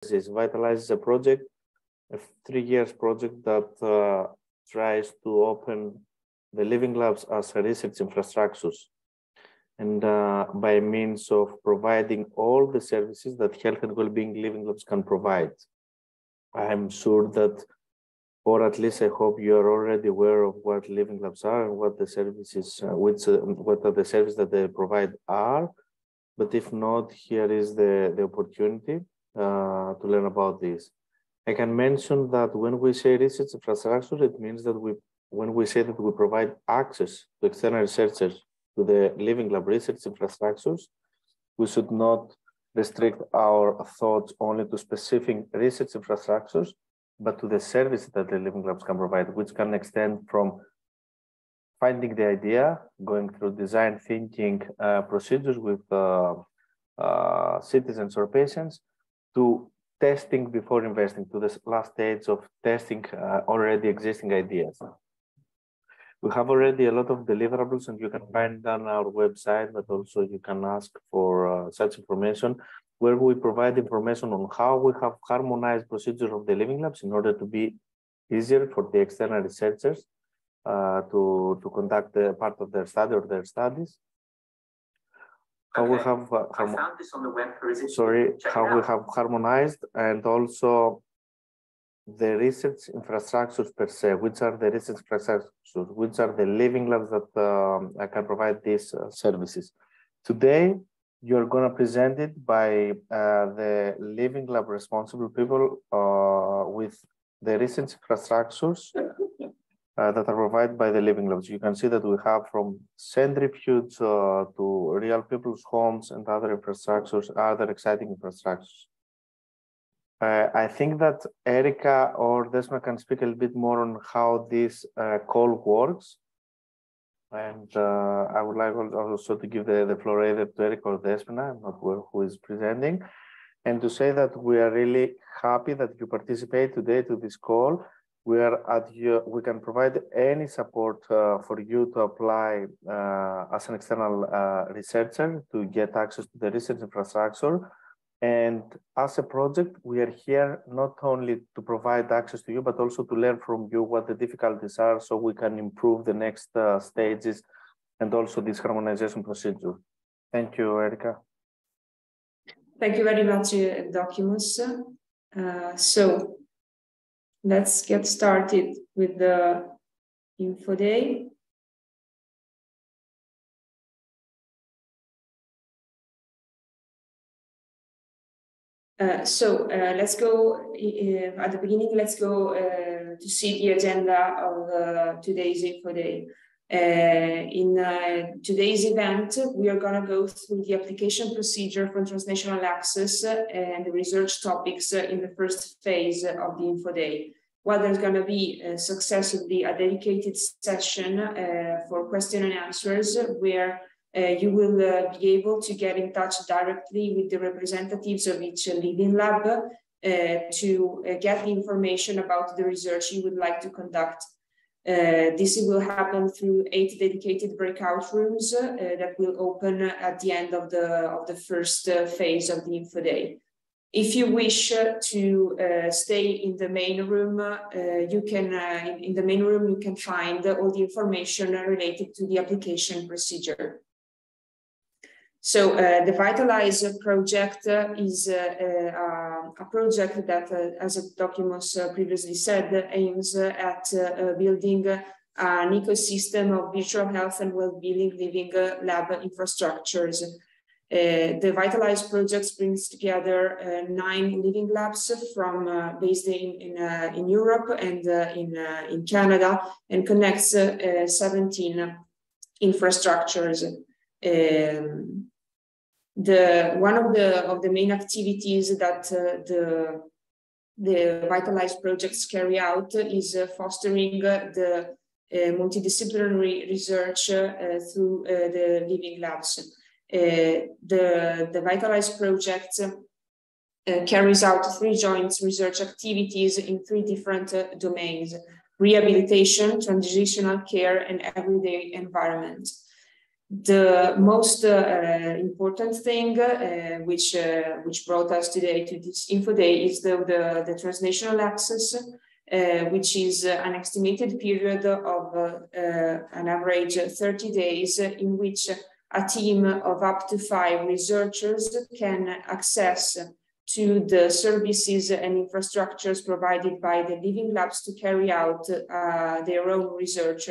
VITALISE is a project, a 3-year project that tries to open the living labs as research infrastructures, and by means of providing all the services that health and well-being living labs can provide. I'm sure that, or at least I hope you are already aware of what living labs are and what the services, what are the services that they provide are. But if not, here is the opportunity to learn about this. I can mention that when we say research infrastructure, it means that when we say that we provide access to external researchers to the living lab research infrastructures, we should not restrict our thoughts only to specific research infrastructures, but to the service that the living labs can provide, which can extend from finding the idea, going through design thinking procedures with citizens or patients, to testing before investing, to the last stage of testing already existing ideas. We have already a lot of deliverables, and you can find on our website, but also you can ask for such information, where we provide information on how we have harmonized procedures of the living labs in order to be easier for the external researchers to conduct a part of their study or their studies. How we have I found this on the web. How we have harmonized, and also the research infrastructures per se. Which are the research infrastructures? Which are the living labs that can provide these services? Today, you're going to present it by the living lab responsible people with the research infrastructures that are provided by the living labs. You can see that we have from Centrifuge to real people's homes and other infrastructures, other exciting infrastructures. I think that Erica or Desma can speak a little bit more on how this call works. And I would like also to give the floor either to Erica or Desma, I'm not sure who is presenting, and to say that we are really happy that you participate today to this call. We can provide any support for you to apply as an external researcher to get access to the research infrastructure. And as a project, we are here not only to provide access to you, but also to learn from you what the difficulties are, so we can improve the next stages and also this harmonization procedure. Thank you, Erica. Thank you very much, Documus. So let's get started with the Info Day. Let's go at the beginning. Let's go to see the agenda of today's Info Day. In today's event, we are going to go through the application procedure for Transnational Access and the research topics in the first phase of the Info Day. While there's going to be successively a dedicated session for question and answers, where you will be able to get in touch directly with the representatives of each living lab to get the information about the research you would like to conduct. This will happen through 8 dedicated breakout rooms that will open at the end of the first phase of the Info Day. If you wish to stay in the main room, you can in the main room you can find all the information related to the application procedure. So the VITALISE project is a project that, as Documus previously said, aims at building an ecosystem of virtual health and well-being living lab infrastructures. The VITALISE project brings together 9 living labs from based in Europe and in Canada, and connects 17 infrastructures. One of the main activities that the VITALISE projects carry out is fostering the multidisciplinary research through the living labs. The VITALISE project carries out 3 joint research activities in 3 different domains: rehabilitation, transitional care, and everyday environment. The most important thing which brought us today to this info day is the transnational access, which is an estimated period of an average 30 days in which a team of up to 5 researchers can access to the services and infrastructures provided by the living labs to carry out their own research,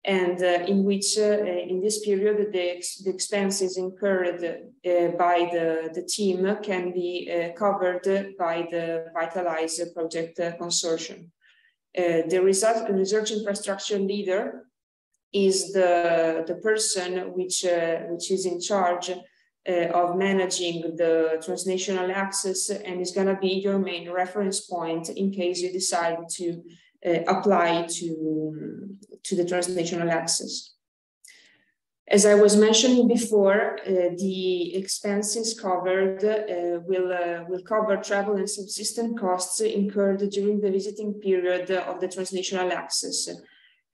and in which, in this period, the expenses incurred by the team can be covered by the VITALISE project consortium. The research infrastructure leader is the person which is in charge of managing the transnational access and is going to be your main reference point in case you decide to apply to the transnational access. As I was mentioning before, the expenses covered will cover travel and subsistence costs incurred during the visiting period of the transnational access.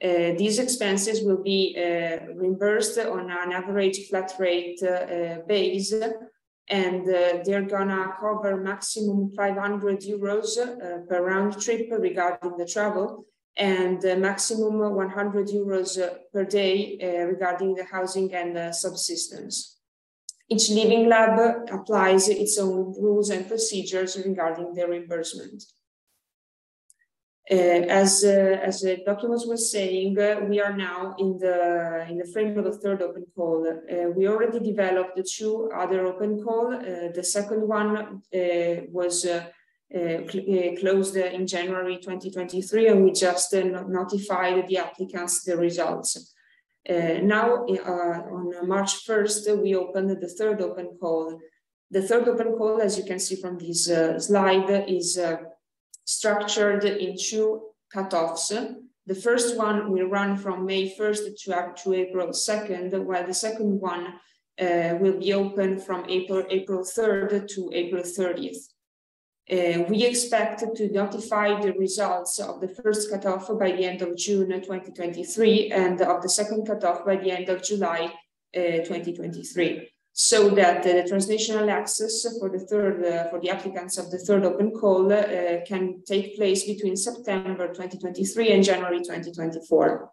These expenses will be reimbursed on an average flat rate base, and they're gonna cover maximum 500 euros per round trip regarding the travel, and maximum 100 euros per day regarding the housing and subsistence. Each living lab applies its own rules and procedures regarding the reimbursement. As the document was saying, we are now in the frame of the third open call. We already developed the 2 other open call. The second one was closed in January 2023, and we just notified the applicants the results. Now, on March 1st, we opened the third open call. The third open call, as you can see from this slide, is structured in 2 cutoffs. The first one will run from May 1st to April 2nd, while the second one will be open from April 3rd to April 30th. We expect to notify the results of the first cutoff by the end of June 2023 and of the second cutoff by the end of July 2023. So that the transnational access for the applicants of the third open call can take place between September 2023 and January 2024.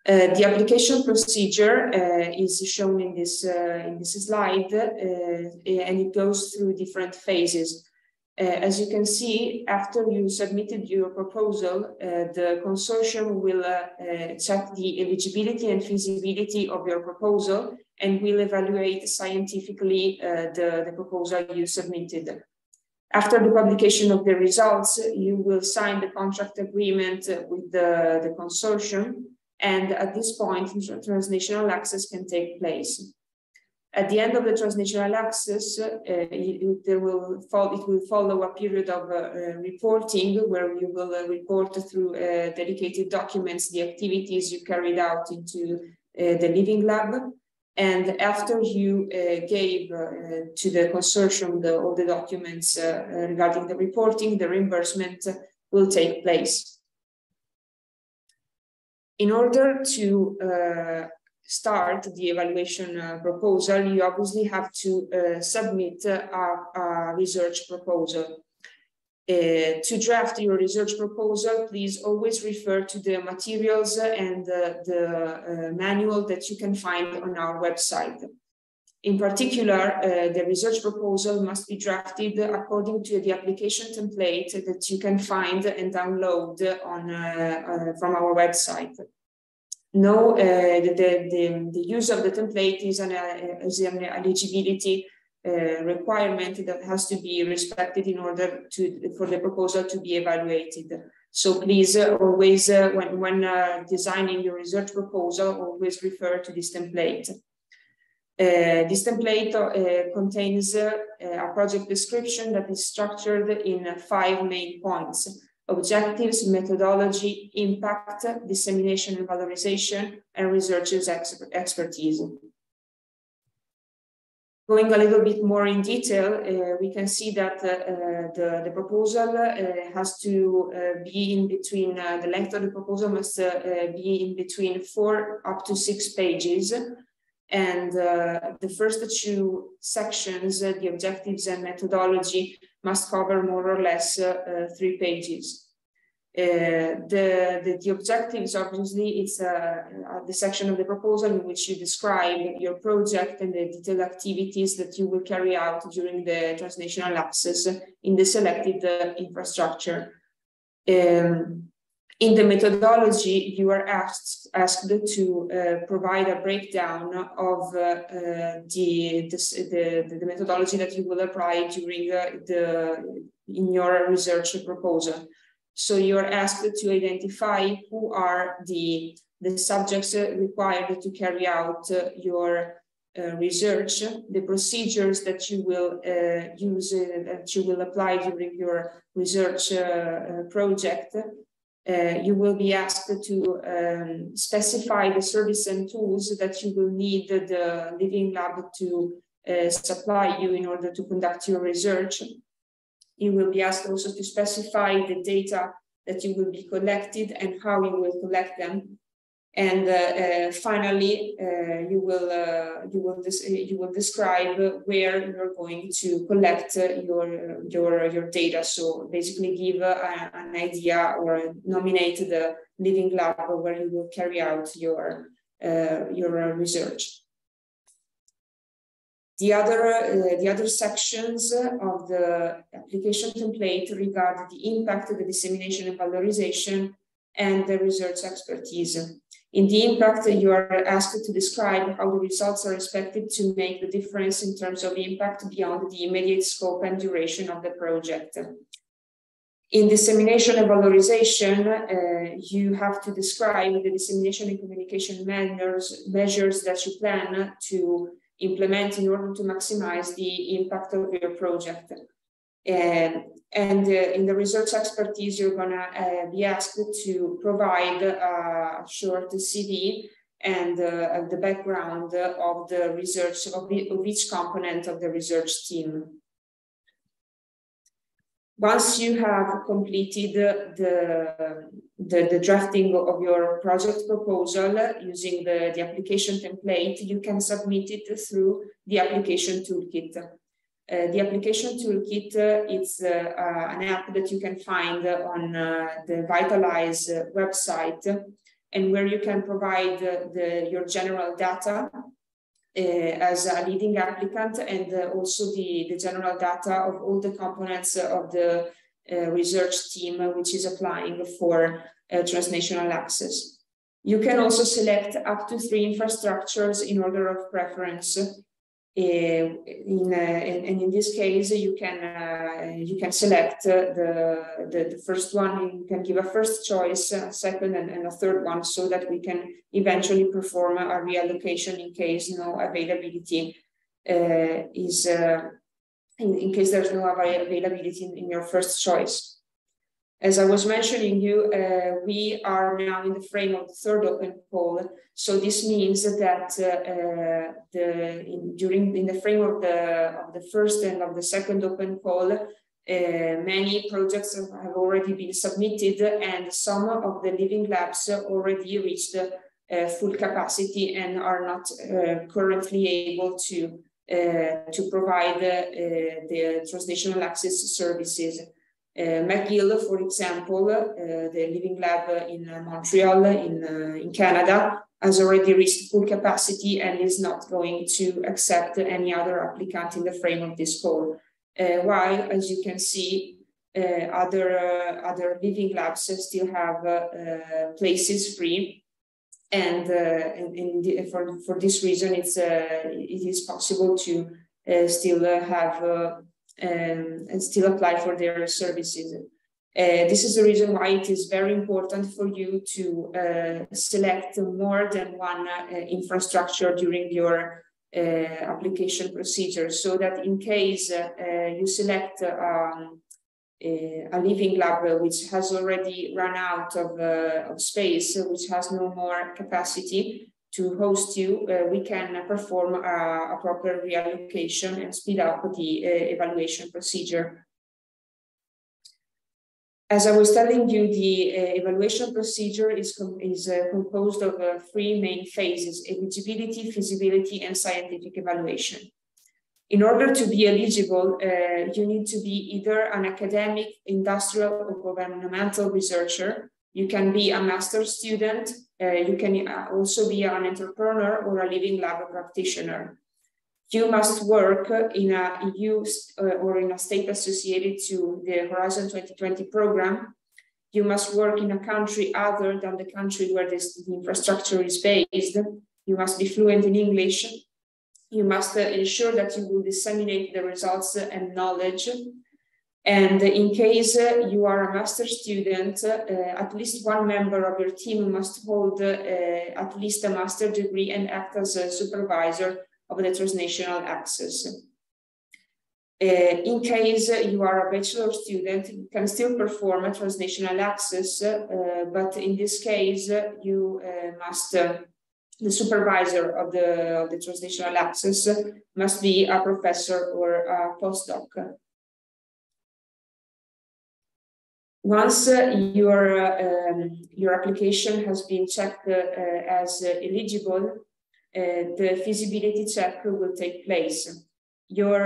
The application procedure is shown in this slide, and it goes through different phases. As you can see, after you submitted your proposal, the consortium will check the eligibility and feasibility of your proposal and will evaluate scientifically the proposal you submitted. After the publication of the results, you will sign the contract agreement with the consortium, and at this point, transnational access can take place. At the end of the transnational access, it will follow a period of reporting where you will report through dedicated documents the activities you carried out into the living lab. And after you gave to the consortium all the documents regarding the reporting, the reimbursement will take place. In order to start the evaluation proposal, you obviously have to submit a research proposal. To draft your research proposal, please always refer to the materials and the manual that you can find on our website. In particular, the research proposal must be drafted according to the application template that you can find and download from our website. No, the use of the template is an eligibility requirement that has to be respected in order for the proposal to be evaluated. So please always, when designing your research proposal, always refer to this template. This template contains a project description that is structured in 5 main points: objectives, methodology, impact, dissemination and valorization, and researchers' expertise. Going a little bit more in detail, we can see that the proposal has to be in between, the length of the proposal must be in between 4 up to 6 pages. And the first 2 sections, the objectives and methodology, must cover more or less 3 pages. The objectives, obviously, it's the section of the proposal in which you describe your project and the detailed activities that you will carry out during the transnational access in the selected infrastructure. In the methodology, you are asked to provide a breakdown of the methodology that you will apply during in your research proposal. So you're asked to identify who are the subjects required to carry out your research, the procedures that you will use, that you will apply during your research project. You will be asked to specify the service and tools that you will need the Living Lab to supply you in order to conduct your research. You will be asked also to specify the data that you will be collected and how you will collect them. And finally, you will describe where you're going to collect your data. So basically, give an idea or nominate the Living Lab where you will carry out your research. The other sections of the application template regard the impact, the dissemination and valorization, and the research expertise. In the impact, you are asked to describe how the results are expected to make the difference in terms of impact beyond the immediate scope and duration of the project. In dissemination and valorization, you have to describe the dissemination and communication measures that you plan to implement in order to maximize the impact of your project. And in the research expertise, you're going to be asked to provide a short CV and the background of the research of each component of the research team. Once you have completed the drafting of your project proposal using the application template, you can submit it through the application toolkit. The application toolkit is an app that you can find on the VITALISE website, and where you can provide your general data as a leading applicant, and also the general data of all the components of the research team which is applying for transnational access. You can also select up to 3 infrastructures in order of preference. And in this case, you can select the first one. You can give a first choice, a second, and a third one, so that we can eventually perform a reallocation in case no availability is in case there's no availability in your first choice. As I was mentioning you, we are now in the frame of the 3rd open call. So this means that in the frame of the first and of the 2nd open call, many projects have already been submitted, and some of the Living Labs already reached full capacity and are not currently able to provide the transnational access services. McGill, for example, the Living Lab in Montreal, in Canada, has already reached full capacity and is not going to accept any other applicant in the frame of this call. While, as you can see, other Living Labs still have places free, and for this reason, it is possible to still have and still apply for their services. This is the reason why it is very important for you to select more than one infrastructure during your application procedure, so that in case you select a Living Lab which has already run out of space, which has no more capacity, to host you, we can perform a proper reallocation and speed up the evaluation procedure. As I was telling you, the evaluation procedure is composed of 3 main phases: eligibility, feasibility, and scientific evaluation. In order to be eligible, you need to be either an academic, industrial, or governmental researcher. You can be a master's student. You can also be an entrepreneur or a living lab practitioner. You must work in a EU or in a state associated to the Horizon 2020 program. You must work in a country other than the country where the infrastructure is based. You must be fluent in English. You must ensure that you will disseminate the results and knowledge. And in case you are a master's student, at least one member of your team must hold at least a master's degree and act as a supervisor of the Transnational Access. In case you are a bachelor student, you can still perform a Transnational Access, but in this case, you must, the supervisor of the Transnational Access must be a professor or a postdoc. Once your application has been checked as eligible, the feasibility check will take place. Your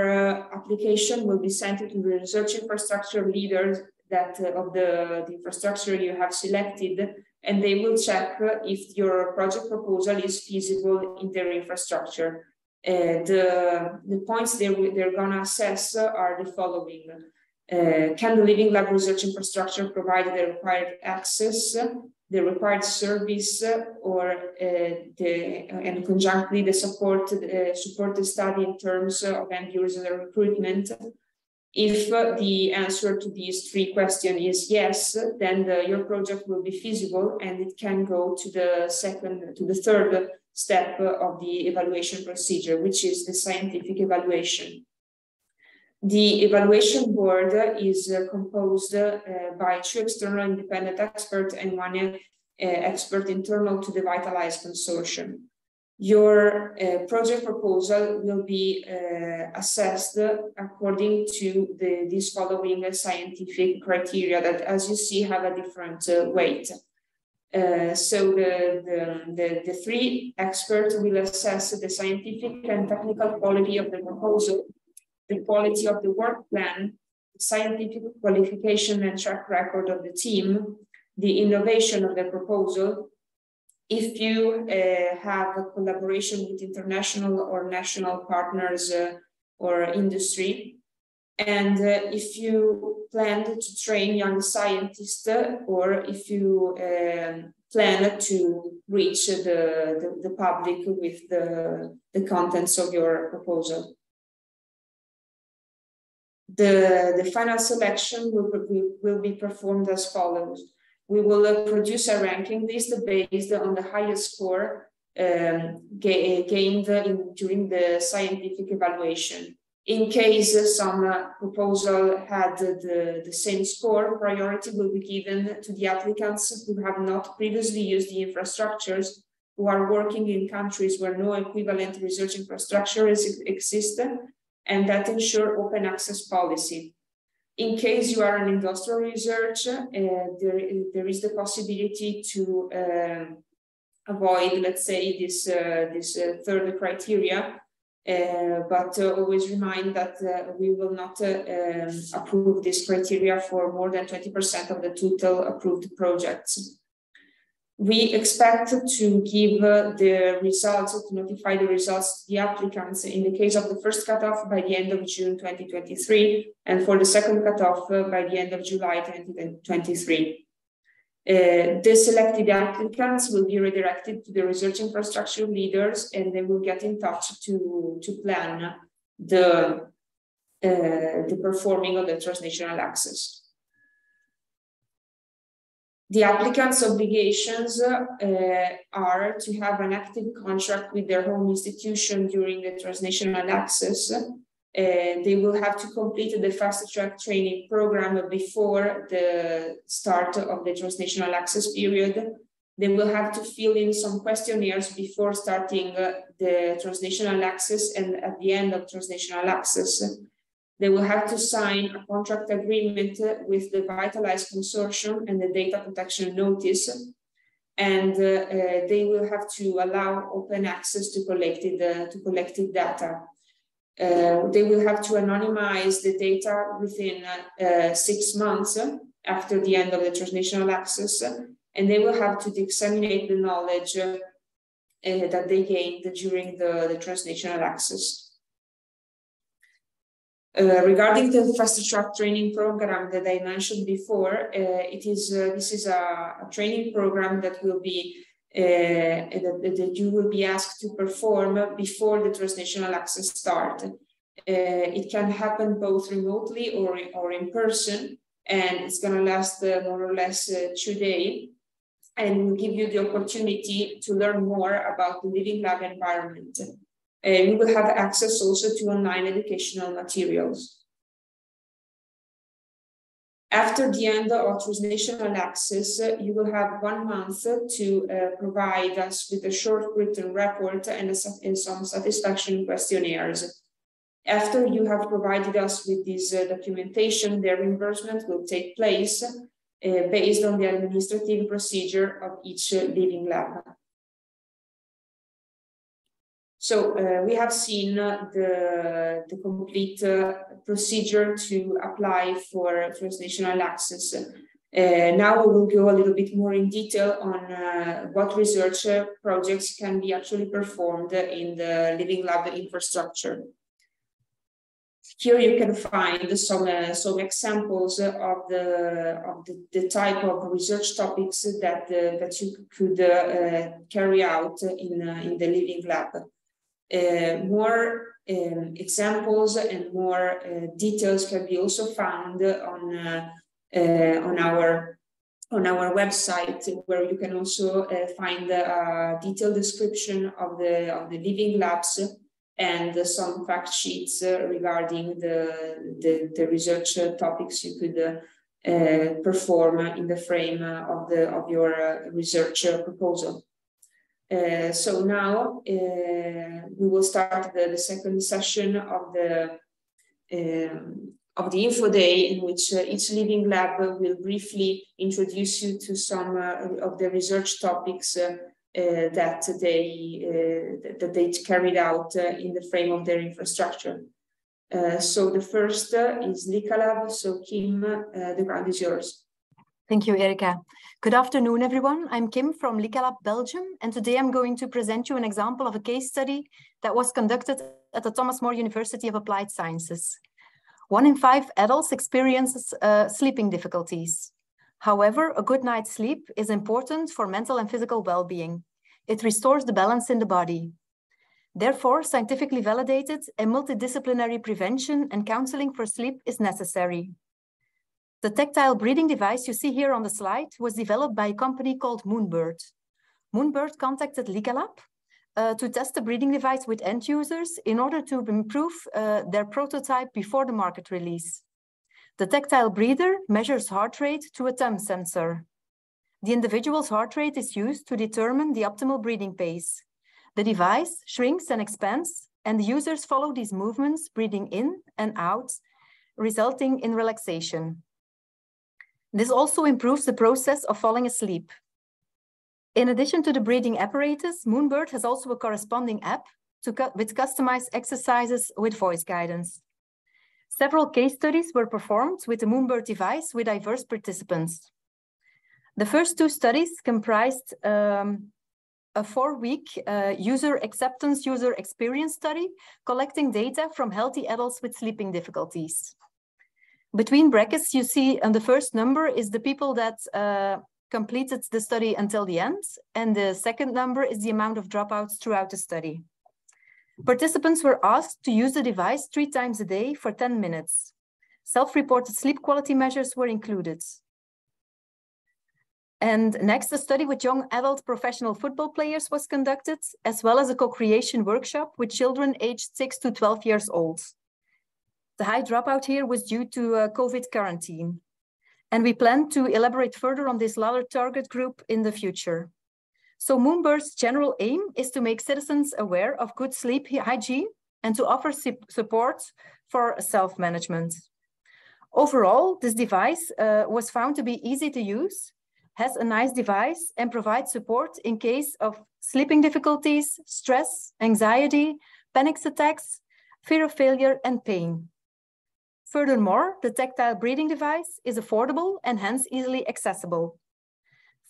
application will be sent to the research infrastructure leaders of the infrastructure you have selected, and they will check if your project proposal is feasible in their infrastructure. The points they're going to assess are the following. Can the living lab research infrastructure provide the required access, the required service, and conjunctly the support the study in terms of end user recruitment? If the answer to these 3 questions is yes, then your project will be feasible and it can go to the third step of the evaluation procedure, which is the scientific evaluation. The evaluation board is composed by 2 external independent experts and 1 expert internal to the VITALISE consortium. Your project proposal will be assessed according to these following scientific criteria that, as you see, have a different weight. So the 3 experts will assess the scientific and technical quality of the proposal, the quality of the work plan, the scientific qualification and track record of the team, the innovation of the proposal, if you have a collaboration with international or national partners or industry, and if you plan to train young scientists, or if you plan to reach the public with the contents of your proposal. The final selection will be performed as follows. We will produce a ranking list based on the highest score gained during the scientific evaluation. In case some proposal had the same score, priority will be given to the applicants who have not previously used the infrastructures, who are working in countries where no equivalent research infrastructure exists, and that ensure open access policy. In case you are an industrial researcher, there is the possibility to avoid, let's say, this third criteria, but always remind that we will not approve this criteria for more than 20% of the total approved projects. We expect to give the results, to notify the results to the applicants in the case of the first cutoff by the end of June 2023, and for the second cutoff by the end of July 2023. The selected applicants will be redirected to the research infrastructure leaders, and they will get in touch to plan the performing of the transnational access. The applicant's obligations are to have an active contract with their home institution during the transnational access. They will have to complete the fast-track training program before the start of the transnational access period. They will have to fill in some questionnaires before starting the transnational access, and at the end of transnational access, they will have to sign a contract agreement with the VITALISE consortium and the data protection notice, and they will have to allow open access to collected data. They will have to anonymize the data within 6 months after the end of the transnational access, and they will have to disseminate the knowledge that they gained during the transnational access. Regarding the fast track training program that I mentioned before, this is a training program that will be that you will be asked to perform before the transnational access start. It can happen both remotely or in person, and it's going to last more or less 2 days, and will give you the opportunity to learn more about the living lab environment. You will have access also to online educational materials. After the end of transnational access, you will have 1 month to provide us with a short written report and some satisfaction questionnaires. After you have provided us with this documentation, the reimbursement will take place based on the administrative procedure of each living lab. So we have seen the complete procedure to apply for transnational access. Now we will go a little bit more in detail on what research projects can be actually performed in the living lab infrastructure. Here you can find some examples of the type of research topics that you could carry out in the living lab. More examples and more details can be also found on our website, where you can also find a detailed description of the living labs and some fact sheets regarding the research topics you could perform in the frame of your research proposal. So now we will start the second session of the info day, in which each living lab will briefly introduce you to some of the research topics that they carried out in the frame of their infrastructure. So the first is LICALab. So Kim, the ground is yours. Thank you, Erika. Good afternoon, everyone. I'm Kim from LICALab Belgium, and today I'm going to present you an example of a case study that was conducted at the Thomas More University of Applied Sciences. 1 in 5 adults experiences sleeping difficulties. However, a good night's sleep is important for mental and physical well-being. It restores the balance in the body. Therefore, scientifically validated and multidisciplinary prevention and counseling for sleep is necessary. The tactile breathing device you see here on the slide was developed by a company called Moonbird. Moonbird contacted LICALab to test the breathing device with end users in order to improve their prototype before the market release. The tactile breather measures heart rate to a thumb sensor. The individual's heart rate is used to determine the optimal breathing pace. The device shrinks and expands, and the users follow these movements, breathing in and out, resulting in relaxation. This also improves the process of falling asleep. In addition to the breathing apparatus, Moonbird has also a corresponding app with customized exercises with voice guidance. Several case studies were performed with the Moonbird device with diverse participants. The first 2 studies comprised a 4-week user acceptance, user experience study, collecting data from healthy adults with sleeping difficulties. Between brackets, you see, and the first number is the people that completed the study until the end, and the second number is the amount of dropouts throughout the study. Participants were asked to use the device 3 times a day for 10 minutes. Self-reported sleep quality measures were included. And next, a study with young adult professional football players was conducted, as well as a co-creation workshop with children aged 6 to 12 years old. The high dropout here was due to COVID quarantine. And we plan to elaborate further on this latter target group in the future. So Moonbird's general aim is to make citizens aware of good sleep hygiene and to offer support for self-management. Overall, this device was found to be easy to use, has a nice device, and provides support in case of sleeping difficulties, stress, anxiety, panic attacks, fear of failure, and pain. Furthermore, the tactile breathing device is affordable and hence easily accessible.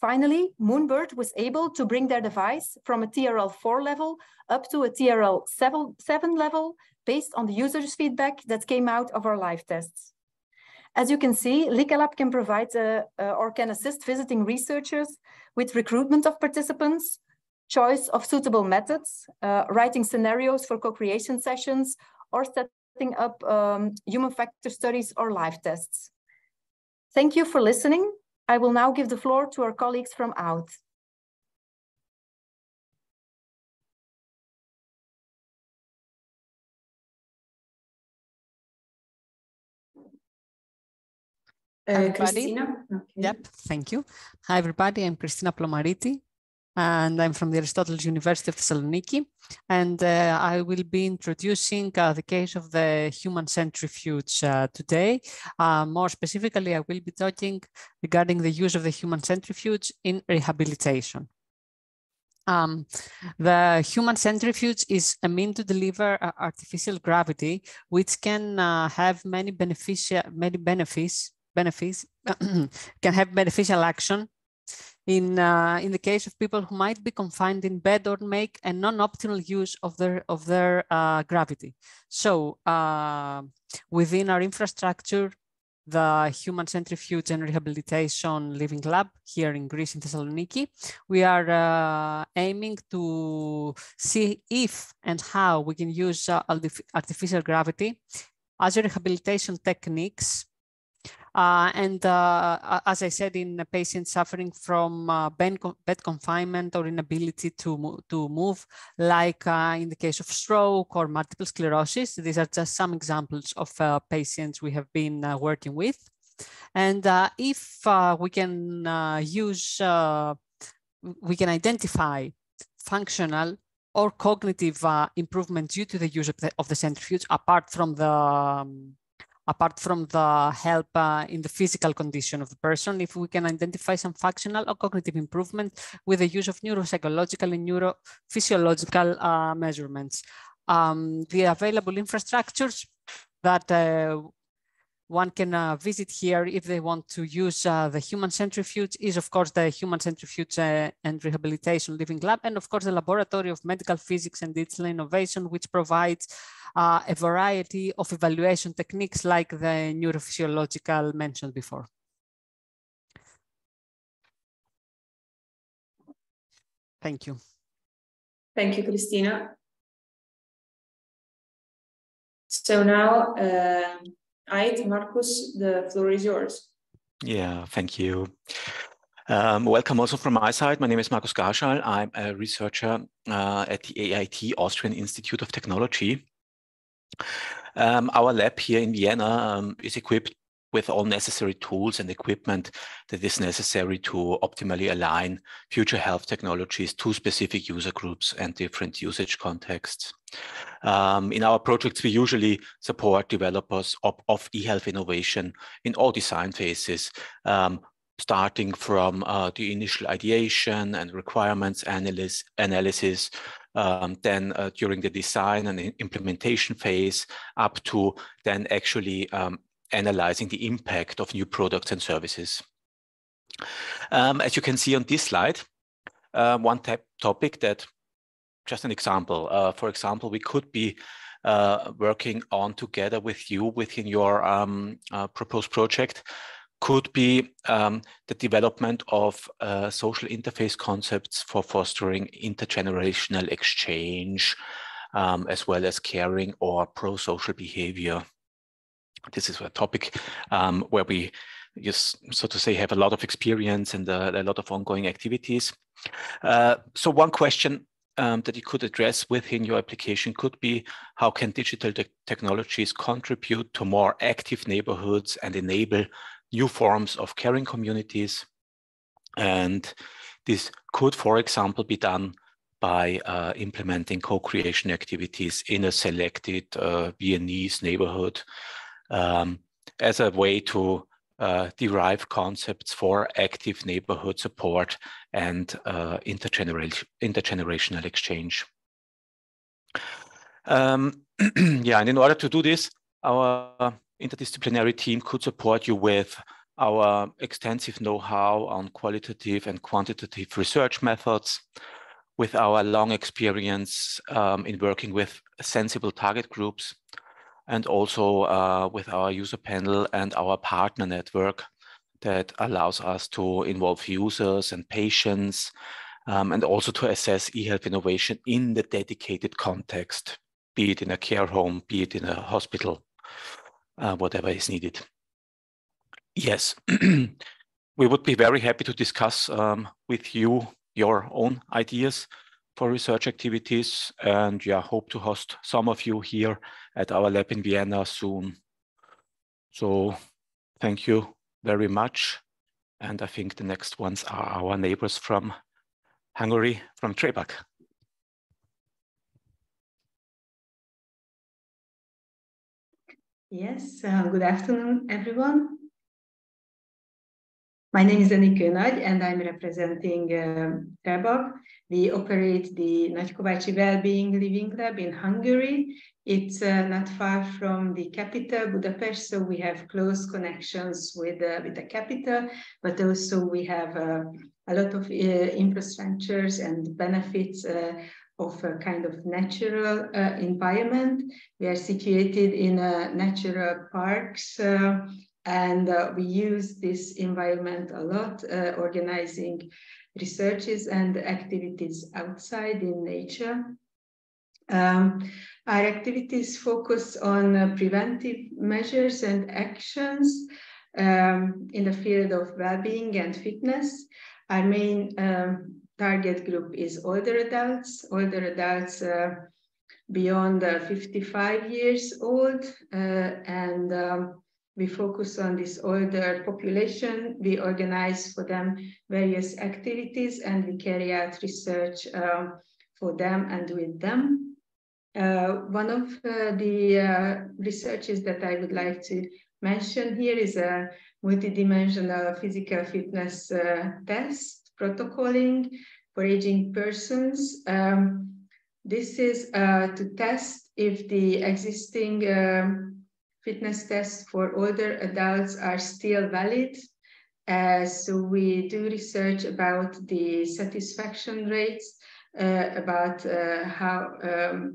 Finally, Moonbird was able to bring their device from a TRL 4 level up to a TRL 7 level based on the users' feedback that came out of our live tests. As you can see, LicaLab can provide or can assist visiting researchers with recruitment of participants, choice of suitable methods, writing scenarios for co-creation sessions, or setting up human factor studies or live tests. Thank you for listening. I will now give the floor to our colleagues from AUTH. Cristina? Okay. Yep, thank you. Hi, everybody. I'm Cristina 𝗓𝗺𝗍𝗆, and I'm from the Aristotle University of Thessaloniki. And I will be introducing the case of the human centrifuge today. More specifically, I will be talking regarding the use of the human centrifuge in rehabilitation. The human centrifuge is a mean to deliver artificial gravity, which can have many benefits, can have beneficial action in the case of people who might be confined in bed or make a non-optimal use of their gravity. So within our infrastructure, the Human Centrifuge and Rehabilitation Living Lab here in Greece, in Thessaloniki, we are aiming to see if and how we can use artificial gravity as a rehabilitation techniques. As I said, in patients suffering from bed confinement or inability to move, like in the case of stroke or multiple sclerosis. These are just some examples of patients we have been working with. And if we can we can identify functional or cognitive improvement due to the use of the centrifuge, apart from the help in the physical condition of the person, if we can identify some functional or cognitive improvement with the use of neuropsychological and neurophysiological measurements. The available infrastructures that one can visit here if they want to use the human centrifuge is, of course, the Human Centrifuge and Rehabilitation Living Lab, and of course the Laboratory of Medical Physics and Digital Innovation, which provides a variety of evaluation techniques like the neurophysiological mentioned before. Thank you. Thank you, Cristina. So now, Marcus, the floor is yours. Yeah, thank you. Welcome also from my side. My name is Marcus 𝗍𝗆. I'm a researcher at the AIT, Austrian Institute of Technology. Our lab here in Vienna is equipped with all necessary tools and equipment that is necessary to optimally align future health technologies to specific user groups and different usage contexts. In our projects, we usually support developers of e-health innovation in all design phases, starting from the initial ideation and requirements analysis, then during the design and implementation phase, up to then actually analyzing the impact of new products and services. As you can see on this slide, one topic that, just an example, for example, we could be working on together with you within your proposed project, could be the development of social interface concepts for fostering intergenerational exchange, as well as caring or pro-social behavior. This is a topic where we just, so to say, have a lot of experience and a lot of ongoing activities. So one question that you could address within your application could be, how can digital technologies contribute to more active neighborhoods and enable new forms of caring communities? And This could, for example, be done by implementing co-creation activities in a selected Viennese neighborhood as a way to derive concepts for active neighborhood support and intergenerational exchange. Yeah, and in order to do this, our interdisciplinary team could support you with our extensive know-how on qualitative and quantitative research methods, with our long experience in working with sensible target groups, and also with our user panel and our partner network that allows us to involve users and patients, and also to assess eHealth innovation in the dedicated context, be it in a care home, be it in a hospital, whatever is needed. Yes, we would be very happy to discuss with you your own ideas for research activities, and yeah, hope to host some of you here at our lab in Vienna soon. So thank you very much. And I think the next ones are our neighbors from Hungary, from Ţăi. Yes, good afternoon, everyone. My name is 𝗖𝗍𝗍, and I'm representing 𝗍𝗹𝗹. We operate the 𝗍𝗍𝗍ci Wellbeing Living Lab in Hungary. It's not far from the capital, Budapest, so we have close connections with the capital, but also we have a lot of infrastructures and benefits of a kind of natural environment. We are situated in natural parks, and we use this environment a lot, organizing researches and activities outside in nature. Our activities focus on preventive measures and actions in the field of well-being and fitness. Our main target group is older adults beyond 55 years old, and we focus on this older population. We organize for them various activities, and we carry out research for them and with them. One of the researches that I would like to mention here is a multidimensional physical fitness test protocoling for aging persons. This is to test if the existing fitness tests for older adults are still valid. So we do research about the satisfaction rates, about how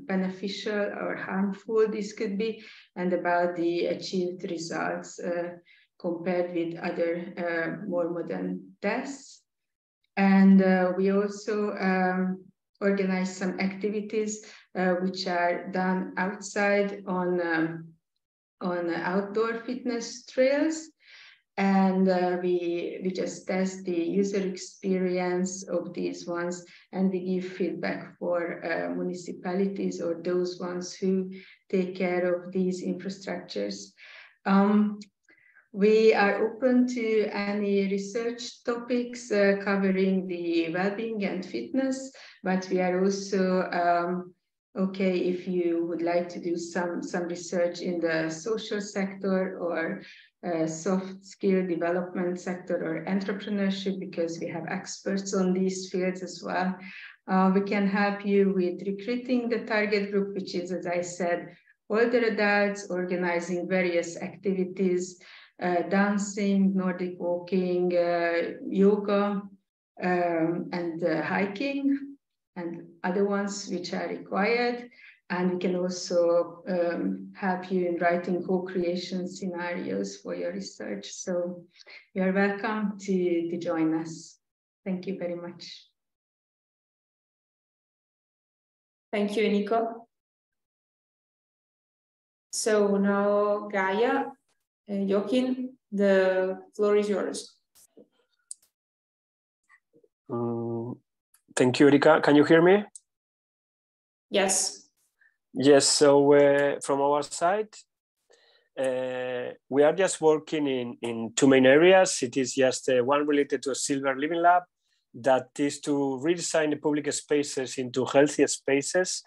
beneficial or harmful this could be, and about the achieved results compared with other more modern tests. And we also organize some activities which are done outside on outdoor fitness trails, and we just test the user experience of these ones, and we give feedback for municipalities or those ones who take care of these infrastructures. We are open to any research topics covering the well-being and fitness, but we are also okay if you would like to do some research in the social sector or soft skill development sector or entrepreneurship, because we have experts on these fields as well. We can help you with recruiting the target group, which is, as I said, older adults, organizing various activities, dancing, Nordic walking, yoga, and hiking, and other ones which are required. And we can also help you in writing co-creation scenarios for your research. So you are welcome to join us. Thank you very much. Thank you, Nico. So now, GAIA, Joachim, the floor is yours. Thank you, Erika. Can you hear me? Yes. Yes, so from our side, we are just working in two main areas. It is just one related to a silver living lab, that is to redesign the public spaces into healthy spaces.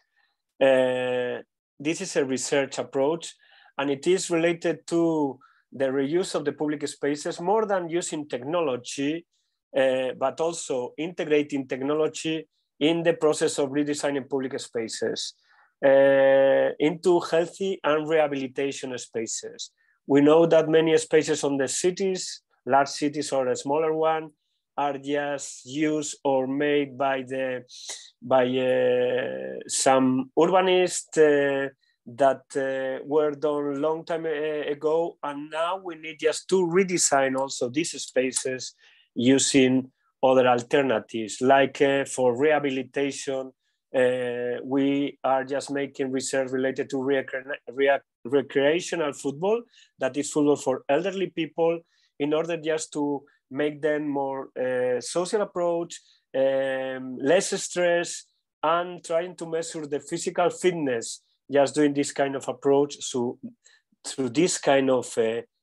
This is a research approach, and it is related to the reuse of the public spaces more than using technology, but also integrating technology in the process of redesigning public spaces into healthy and rehabilitation spaces. We know that many spaces on the cities, large cities or a smaller one, are just used or made by some urbanists that were done a long time ago, and now we need just to redesign also these spaces using other alternatives, like for rehabilitation. We are just making research related to recreational football, that is football for elderly people, in order just to make them more social approach, less stress, and trying to measure the physical fitness, just doing this kind of approach through this kind of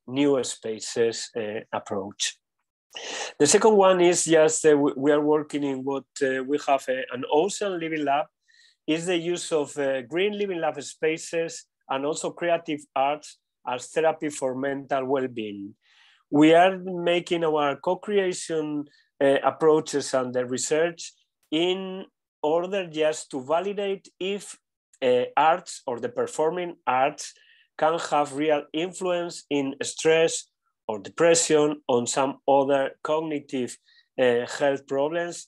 new spaces approach. The second one is just we are working in what we have an ocean living lab, is the use of green living lab spaces and also creative arts as therapy for mental well-being. We are making our co-creation approaches and the research in order just to validate if arts or the performing arts can have real influence in stress or depression, on some other cognitive health problems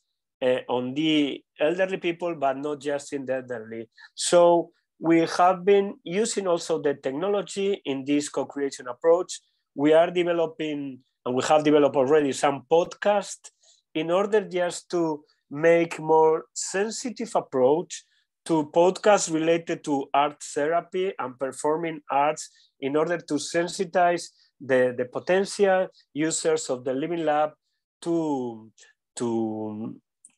on the elderly people, but not just in the elderly. So we have been using also the technology in this co-creation approach. We are developing, and we have developed already, some podcasts in order just to make more sensitive approach to podcasts related to art therapy and performing arts, in order to sensitize the potential users of the Living Lab to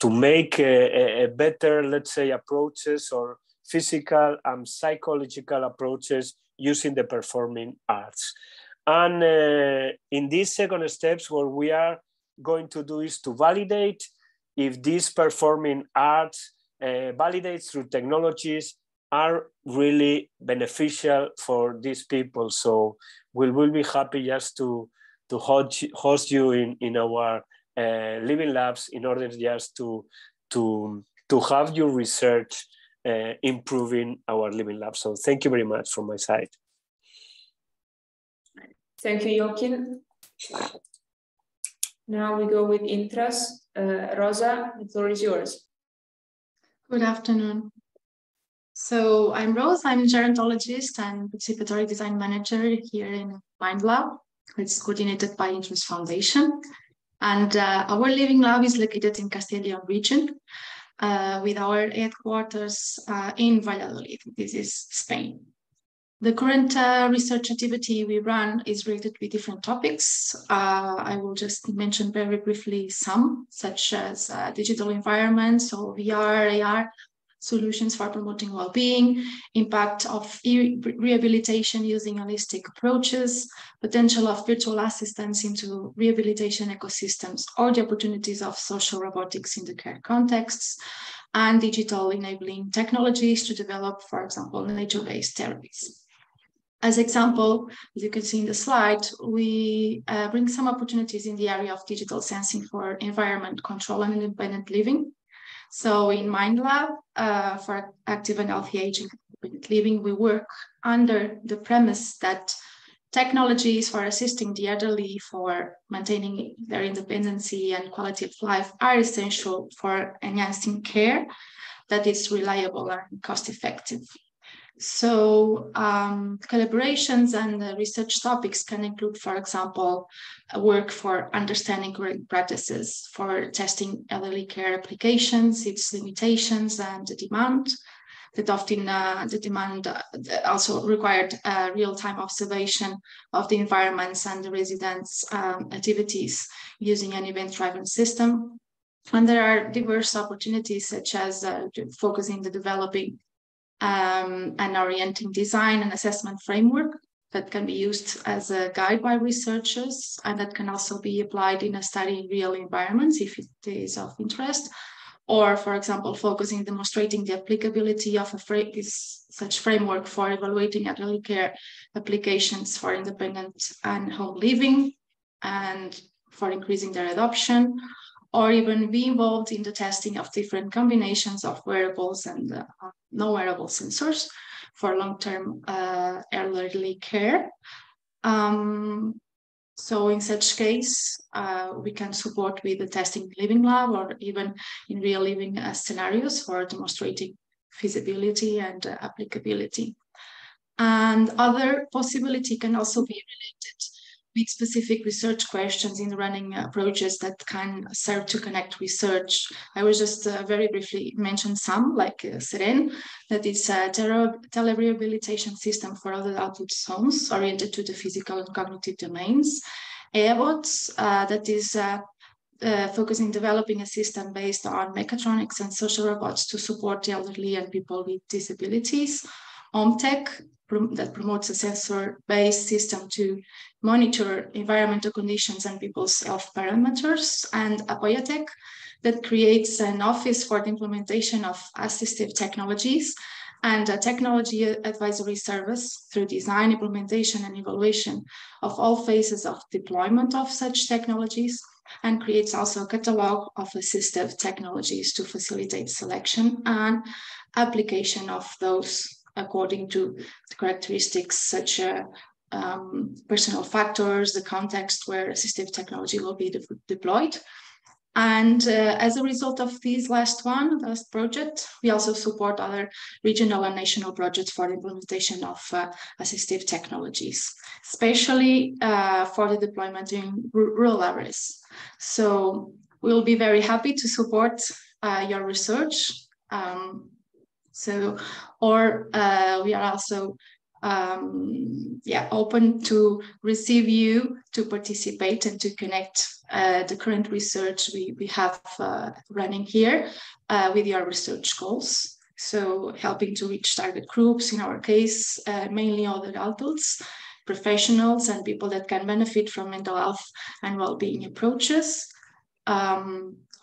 make a better, let's say, approaches or physical and psychological approaches using the performing arts. And in these second steps, what we are going to do is to validate if these performing arts validates through technologies are really beneficial for these people. So we will be happy just to host you in our living labs in order just to have your research improving our living lab. So thank you very much from my side. Thank you, Joaquin. Now we go with interest. Rosa, the floor is yours. Good afternoon. So I'm Rose, I'm a gerontologist and participatory design manager here in MindLab. It's coordinated by Interest Foundation. And our living lab is located in Castilian region with our headquarters in Valladolid. This is Spain. The current research activity we run is related with different topics. I will just mention very briefly some, such as digital environments, so VR, AR, solutions for promoting well-being, impact of rehabilitation using holistic approaches, potential of virtual assistants into rehabilitation ecosystems, or the opportunities of social robotics in the care contexts, and digital enabling technologies to develop, for example, nature-based therapies. As example, as you can see in the slide, we bring some opportunities in the area of digital sensing for environment control and independent living. So in MindLab, for active and healthy aging and independent living, we work under the premise that technologies for assisting the elderly for maintaining their independency and quality of life are essential for enhancing care that is reliable and cost-effective. So collaborations and research topics can include, for example, work for understanding current practices, for testing elderly care applications, its limitations and the demand. That often the demand also required real-time observation of the environments and the residents' activities using an event-driven system. And there are diverse opportunities such as focusing the developing and orienting design and assessment framework that can be used as a guide by researchers, and that can also be applied in a study in real environments if it is of interest. Or, for example, focusing demonstrating the applicability of such framework for evaluating elderly care applications for independent and home living and for increasing their adoption, or even be involved in the testing of different combinations of wearables and no-wearable sensors for long-term elderly care. So in such case, we can support with the testing living lab or even in real living scenarios for demonstrating feasibility and applicability. And other possibility can also be related with specific research questions in running approaches that can serve to connect research. I will just very briefly mention some, like SEREN, that is a tele-rehabilitation system for adult homes oriented to the physical and cognitive domains. AUTH, that is focusing developing a system based on mechatronics and social robots to support the elderly and people with disabilities. OMTech, that promotes a sensor-based system to monitor environmental conditions and people's health parameters, and AUTH, that creates an office for the implementation of assistive technologies and a technology advisory service through design, implementation, and evaluation of all phases of deployment of such technologies, and creates also a catalog of assistive technologies to facilitate selection and application of those according to the characteristics such as personal factors, the context where assistive technology will be deployed. And as a result of this last project, we also support other regional and national projects for the implementation of assistive technologies, especially for the deployment in rural areas. So we'll be very happy to support your research. We are also open to receive you to participate and to connect the current research we have running here with your research goals. So helping to reach target groups, in our case, mainly older adults, professionals, and people that can benefit from mental health and well-being approaches.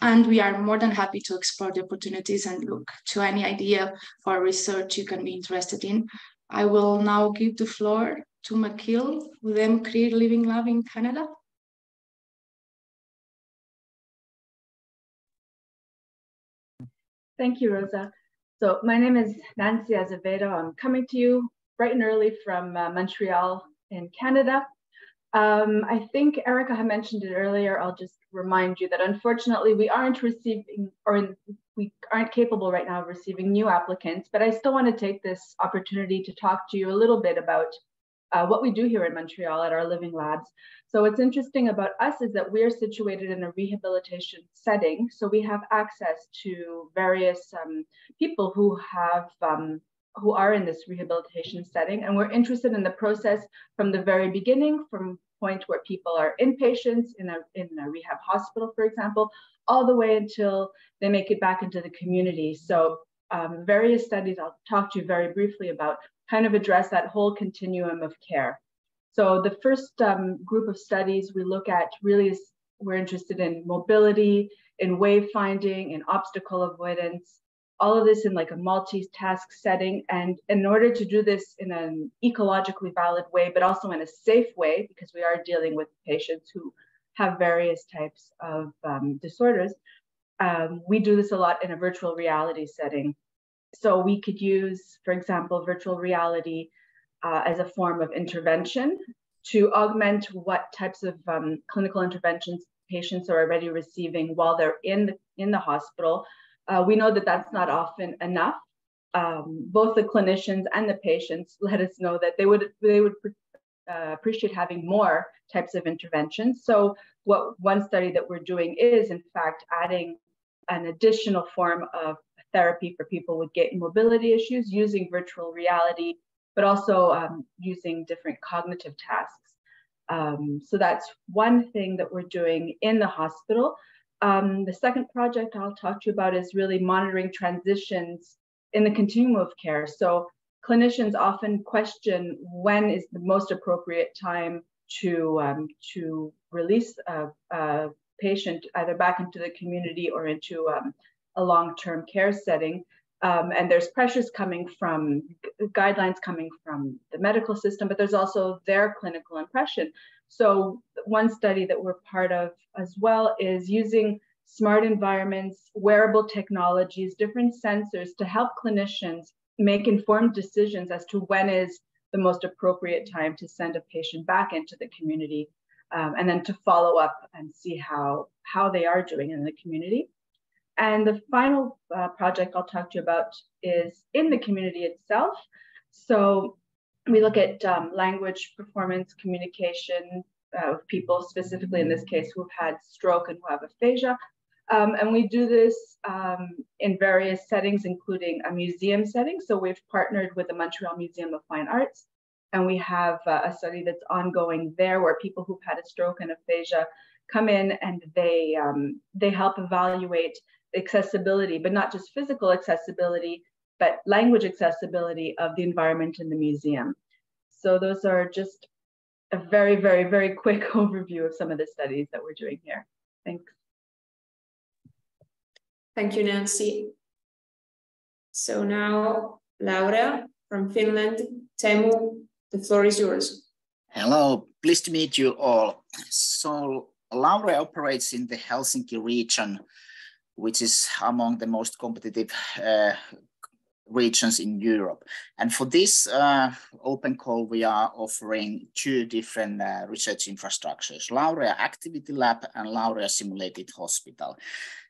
And we are more than happy to explore the opportunities and look to any idea for research you can be interested in. I will now give the floor to McGill-UdeM-CRIR Living Lab in Canada. Thank you, Rosa. So my name is Nancy Azevedo. I'm coming to you bright and early from Montreal in Canada. I think Erica had mentioned it earlier. I'll just remind you that unfortunately we aren't receiving, or we aren't capable right now of receiving new applicants, but I still want to take this opportunity to talk to you a little bit about what we do here in Montreal at our living labs. So what's interesting about us is that we're situated in a rehabilitation setting. So we have access to various people who are in this rehabilitation setting, and we're interested in the process from the very beginning, from point where people are inpatients in a rehab hospital, for example, all the way until they make it back into the community. So various studies I'll talk to you very briefly about kind of address that whole continuum of care. So the first group of studies we look at really is we're interested in mobility, in wayfinding, in obstacle avoidance, all of this in like a multitask setting. And in order to do this in an ecologically valid way, but also in a safe way, because we are dealing with patients who have various types of disorders, we do this a lot in a virtual reality setting. So we could use, for example, virtual reality as a form of intervention to augment what types of clinical interventions patients are already receiving while they're in the hospital. We know that that's not often enough. Both the clinicians and the patients let us know that they would appreciate having more types of interventions. So one study that we're doing is, in fact, adding an additional form of therapy for people with gait and mobility issues using virtual reality, but also using different cognitive tasks. So that's one thing that we're doing in the hospital. The second project I'll talk to you about is really monitoring transitions in the continuum of care. So clinicians often question when is the most appropriate time to release a patient either back into the community or into a long-term care setting. And there's pressures coming from guidelines coming from the medical system, but there's also their clinical impression. So one study that we're part of as well is using smart environments, wearable technologies, different sensors to help clinicians make informed decisions as to when is the most appropriate time to send a patient back into the community, and then to follow up and see how they are doing in the community. And the final project I'll talk to you about is in the community itself. So we look at language, performance, communication of people, specifically in this case, who've had stroke and who have aphasia. And we do this in various settings, including a museum setting. So we've partnered with the Montreal Museum of Fine Arts, and we have a study that's ongoing there where people who've had a stroke and aphasia come in and they help evaluate accessibility, but not just physical accessibility, but language accessibility of the environment in the museum. So those are just a very, very, very quick overview of some of the studies that we're doing here. Thanks. Thank you, Nancy. So now, Laurea from Finland. Teemu, the floor is yours. Hello, pleased to meet you all. So Laurea operates in the Helsinki region, which is among the most competitive regions in Europe. And for this open call, we are offering two different research infrastructures, Laurea Activity Lab and Laurea Simulated Hospital.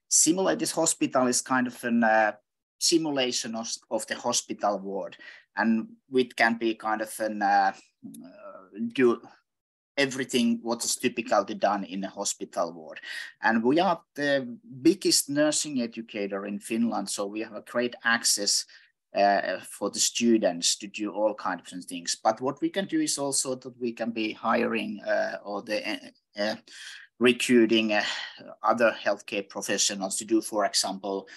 Simulated Hospital is kind of a simulation of the hospital ward, and it can be kind of an do everything what is typically done in a hospital ward. And we are the biggest nursing educator in Finland, so we have a great access for the students to do all kinds of things. But what we can do is also that we can be hiring or recruiting other healthcare professionals to do, for example,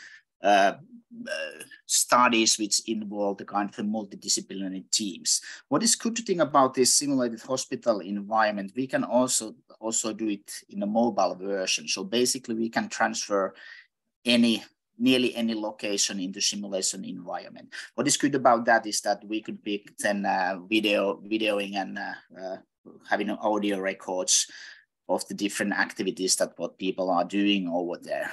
studies which involve the kind of multidisciplinary teams. What is good to think about this simulated hospital environment, we can also do it in a mobile version. So basically we can transfer nearly any location into simulation environment. What is good about that is that we could be then videoing and having audio records of the different activities that what people are doing over there.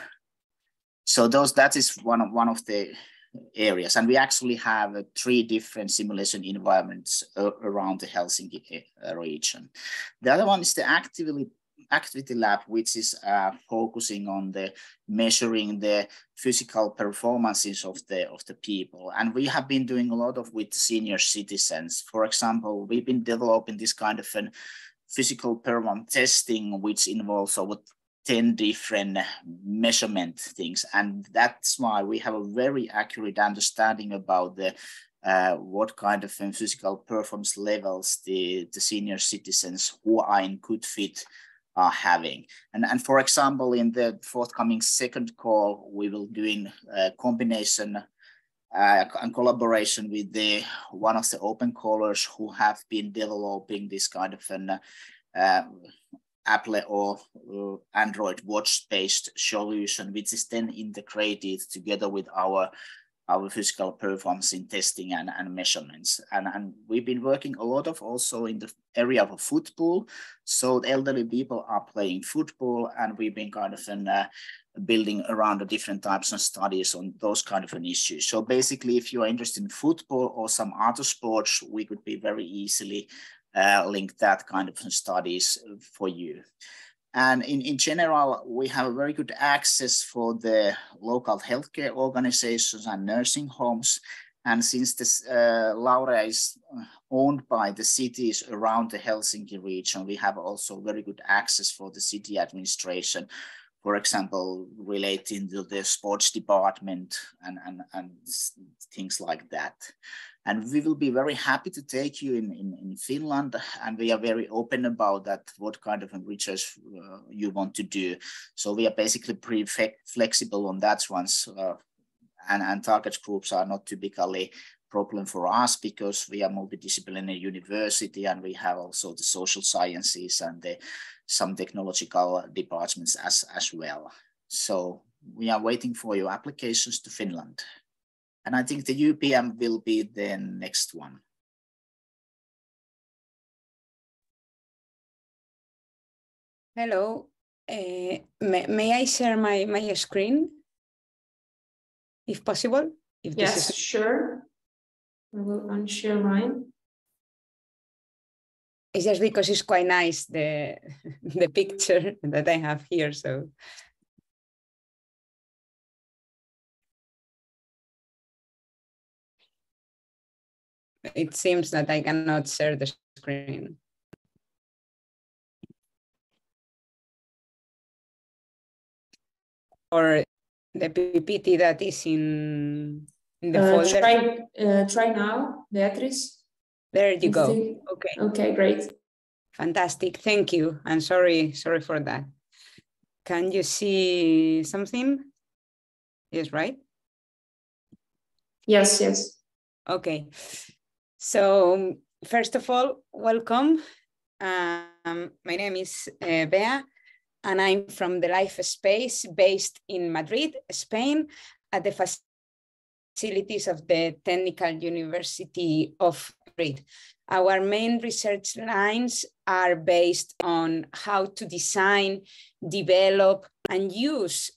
So that is one of the areas, and we actually have 3 different simulation environments around the Helsinki region. The other one is the activity lab, which is focusing on the measuring the physical performances of the people, and we have been doing a lot with senior citizens. For example, we've been developing this kind of an physical performance testing, which involves over 10 different measurement things, and that's why we have a very accurate understanding about the what kind of physical performance levels the senior citizens who are in good fit are having. And for example, in the forthcoming second call, we will doing a combination and collaboration with one of the open callers who have been developing this kind of an Apple or Android watch-based solution, which is then integrated together with our physical performance in testing and measurements. And we've been working a lot of also in the area of football. So the elderly people are playing football, and we've been kind of building around the different types of studies on those kind of an issues. So basically, if you are interested in football or some other sports, we could be very easily link that kind of studies for you. And in general, we have very good access for the local healthcare organizations and nursing homes. And since this Laurea is owned by the cities around the Helsinki region, we have also very good access for the city administration, for example, relating to the sports department and things like that. And we will be very happy to take you in Finland, and we are very open about that, what kind of research you want to do. So we are basically pretty flexible on that one, and target groups are not typically problem for us because we are multidisciplinary university and we have also the social sciences and some technological departments as well. So we are waiting for your applications to Finland. And I think the UPM will be the next one. Hello, may I share my screen, if possible? If yes, sure. I will unshare mine. It's just because it's quite nice, the picture that I have here, so. It seems that I cannot share the screen. Or the PPT that is in the folder. Try now, Beatrice. There you go. Okay. Okay, great. Fantastic. Thank you. I'm sorry for that. Can you see something? Yes, right? Yes, yes. Okay. So first of all, welcome. My name is Bea, and I'm from the Life Space based in Madrid, Spain, at the facilities of the Technical University of Madrid. Our main research lines are based on how to design, develop, and use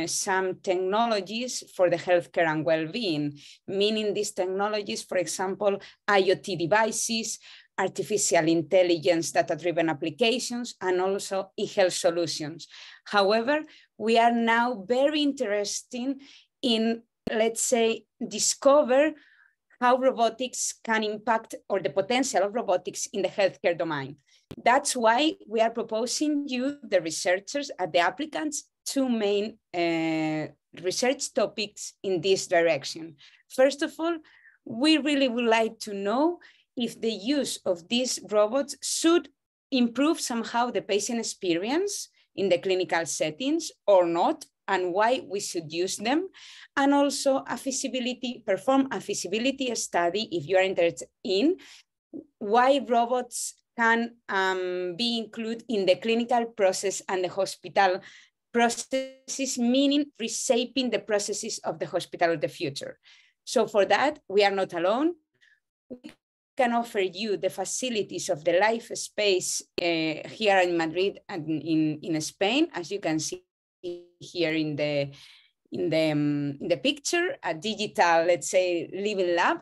some technologies for the healthcare and well-being, meaning these technologies, for example, IoT devices, artificial intelligence, data-driven applications, and also e-health solutions. However, we are now very interested in, let's say, discover how robotics can impact, or the potential of robotics in the healthcare domain. That's why we are proposing you, the researchers at the applicants, two main research topics in this direction. First of all, we really would like to know if the use of these robots should improve somehow the patient experience in the clinical settings or not, and why we should use them, and also perform a feasibility study if you are interested in why robots can be included in the clinical process and the hospital processes, meaning reshaping the processes of the hospital of the future. So for that, we are not alone. We can offer you the facilities of the Life Space here in Madrid and in Spain, as you can see here in the picture, a digital, let's say, living lab.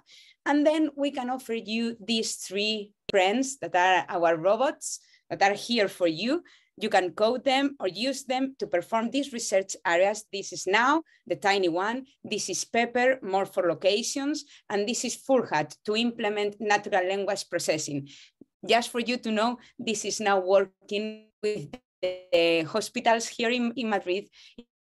And then we can offer you these three friends that are our robots that are here for you. You can code them or use them to perform these research areas. This is now the tiny one. This is Pepper, more for locations. And this is 𝗲𝗲 to implement natural language processing. Just for you to know, this is now working with the hospitals here in Madrid,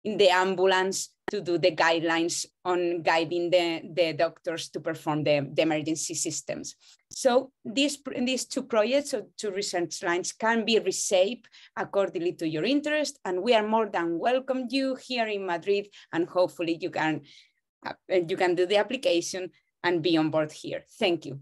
in the ambulance, to do the guidelines on guiding the doctors to perform the emergency systems. So these two projects or two research lines can be reshaped accordingly to your interest, and we are more than welcome you here in Madrid, and hopefully you can do the application and be on board here. Thank you.